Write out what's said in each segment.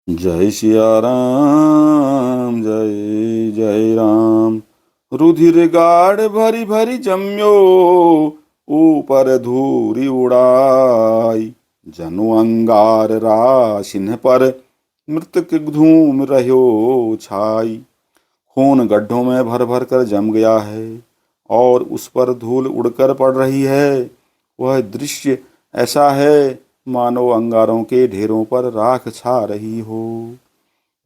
जय सिया राम, जय जय राम। रुधिर गाढ़ भरी भरी जम्यो, ऊपर धूरी उड़ाई। जनु अंगार राशिन पर, मृतक धूम रह्यो छाई। खून गड्ढों में भर भर कर जम गया है, और उस पर धूल उड़कर पड़ रही है। वह दृश्य ऐसा है मानो अंगारों के ढेरों पर राख छा रही हो।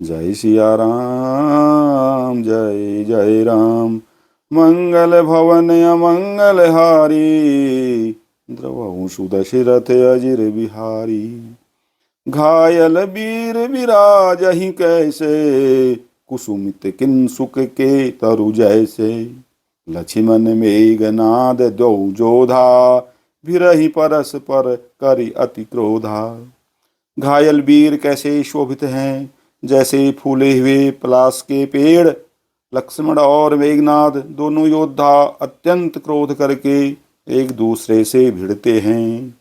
जय सिया राम, जय जय राम। मंगल भवन अमंगल हारी, द्रवहु सुदशरथ अजिर बिहारी। घायल वीर विराजहि कैसे, कुसुमित किंसुक के तरु जैसे। लक्ष्मण मेघनाद द्वौ जोधा, भिरहि परस पर करि अति क्रोधा। घायल वीर कैसे शोभित हैं, जैसे फूले हुए पलाश के पेड़। लक्ष्मण और मेघनाद दोनों योद्धा अत्यंत क्रोध करके एक दूसरे से भिड़ते हैं।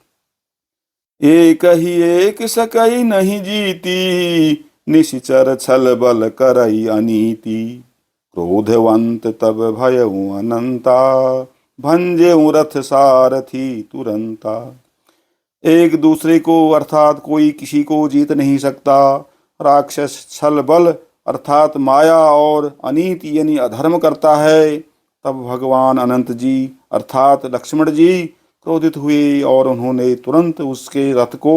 एक ही एक सकई नहीं जीती, निशिचर छल बल करई अनीति। क्रोधवंत तब भयउ अनंता, भंजेउ रथ सारथी तुरंता। एक दूसरे को अर्थात कोई किसी को जीत नहीं सकता। राक्षस छल बल अर्थात माया और अनीति यानी अधर्म करता है। तब भगवान अनंत जी अर्थात लक्ष्मण जी क्रोधित हुए, और उन्होंने तुरंत उसके रथ को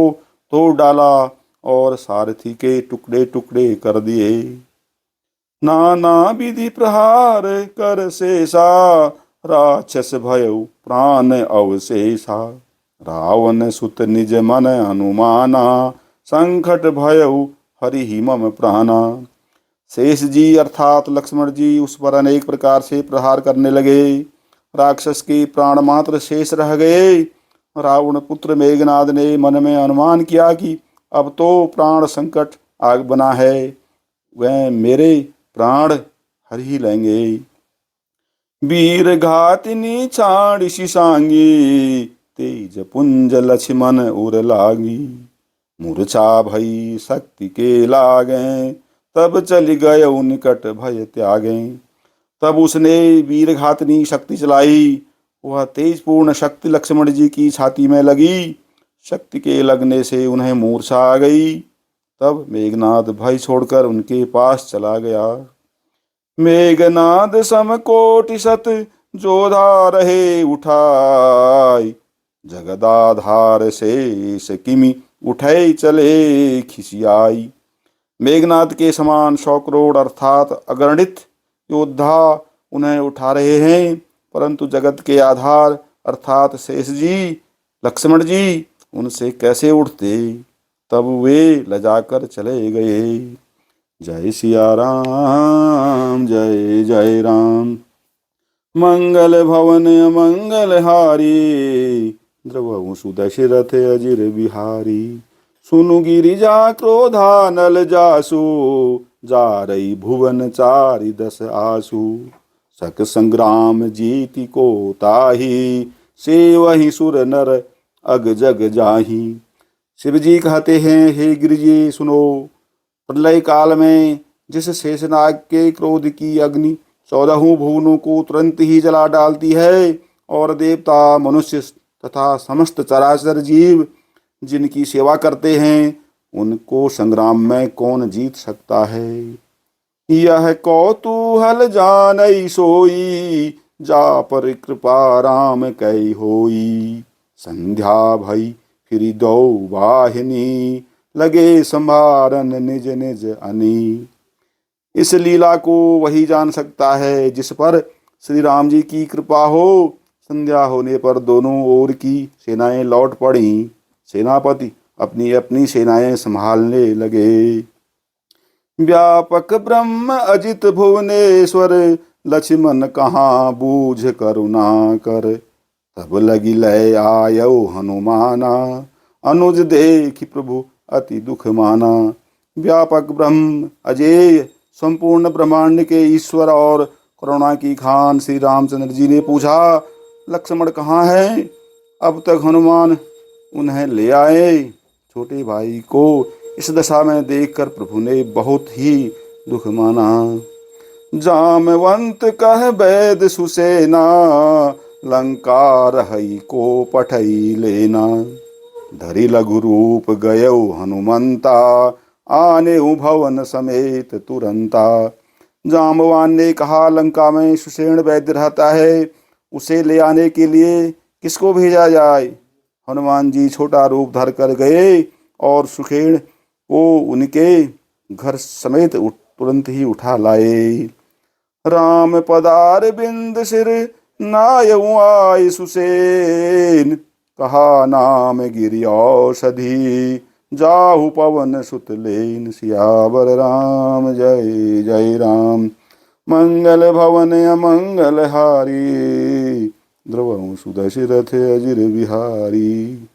तोड़ डाला और सारथी के टुकड़े टुकड़े कर दिए। नाना विधि प्रहार कर शेषा, राक्षस भयउ प्राण अवशेषा। रावण सुत निज मन अनुमाना, संकट भयउ हरि मम प्राणा। शेष जी अर्थात लक्ष्मण जी उस पर अनेक प्रकार से प्रहार करने लगे। राक्षस के प्राण मात्र शेष रह गए। रावण पुत्र मेघनाद ने मन में अनुमान किया कि अब तो प्राण संकट आग बना है, वह मेरे प्राण हर ही लेंगे। वीर घातिनी छाड़ शिशांगी, तेज पुंज लक्ष्मण उर लागी। मूर्छा भई शक्ति के लागे, तब चल गए निकट भय त्यागे। तब उसने वीर घातनी शक्ति चलाई। वह तेजपूर्ण शक्ति लक्ष्मण जी की छाती में लगी। शक्ति के लगने से उन्हें मूर्छा आ गई। तब मेघनाद भय छोड़कर उनके पास चला गया। मेघनाद समकोटि सत, जोधा रहे उठाई। जगदाधार शेष किमि, उठे चले खिसियाई। मेघनाद के समान 100 करोड़ अर्थात अगणित योद्धा उन्हें उठा रहे हैं, परंतु जगत के आधार अर्थात शेष जी लक्ष्मण जी उनसे कैसे उठते। तब वे लजाकर चले गए। जय सिया राम, जय जय राम। मंगल भवन अमंगल हारी, द्रवहु सुदशरथ अजिर बिहारी। सुनु गिरिजा क्रोधा नल जासु, जा रही भुवन चारि दस आसु। सक संग्राम जीति को ताही, से वही सुर नर अग जग जाही। शिव जी कहते हैं, हे गिरिजे सुनो। प्रलय काल में जिस शेषनाग के क्रोध की अग्नि 14 भुवनों को तुरंत ही जला डालती है, और देवता मनुष्य तथा समस्त चराचर जीव जिनकी सेवा करते हैं, उनको संग्राम में कौन जीत सकता है। यह कौतूहल जानई सोई, जा पर कृपा राम कई होई। संध्या भई फिर दो वाहिनी, लगे संभारन निज निज अनी। इस लीला को वही जान सकता है जिस पर श्री राम जी की कृपा हो। संध्या होने पर दोनों ओर की सेनाएं लौट पड़ी। सेनापति अपनी अपनी सेनाएं संभालने लगे। व्यापक ब्रह्म अजित भुवनेश्वर, लक्ष्मण कहाँ बूझ करुणा कर। तब लगी लय आयो हनुमाना, अनुज देखि प्रभु अति दुख माना। व्यापक ब्रह्म अजेय संपूर्ण ब्रह्मांड के ईश्वर और करुणा की खान श्री रामचंद्र जी ने पूछा, लक्ष्मण कहाँ हैं। अब तक हनुमान उन्हें ले आए। छोटे भाई को इस दशा में देखकर प्रभु ने बहुत ही दुख माना। जामवंत कह वैद सुसेना, लंका रही को पठई लेना। धरि लघु रूप गयो हनुमंता, आने भवन समेत तुरंता। जामवान ने कहा, लंका में सुषेण वैद्य रहता है, उसे ले आने के लिए किसको भेजा जाए। हनुमान जी छोटा रूप धर कर गए और सुषेण को उनके घर समेत तुरंत ही उठा लाए। राम पदार बिंद सिर नायऊ आय सुसेन, कहा नाम गिरि औषधि, जाहु पवन सुत लेन। सियावर राम जय जय राम, मंगल भवन अमंगल हारी, द्रवहु सुदशरथ अजिर बिहारी।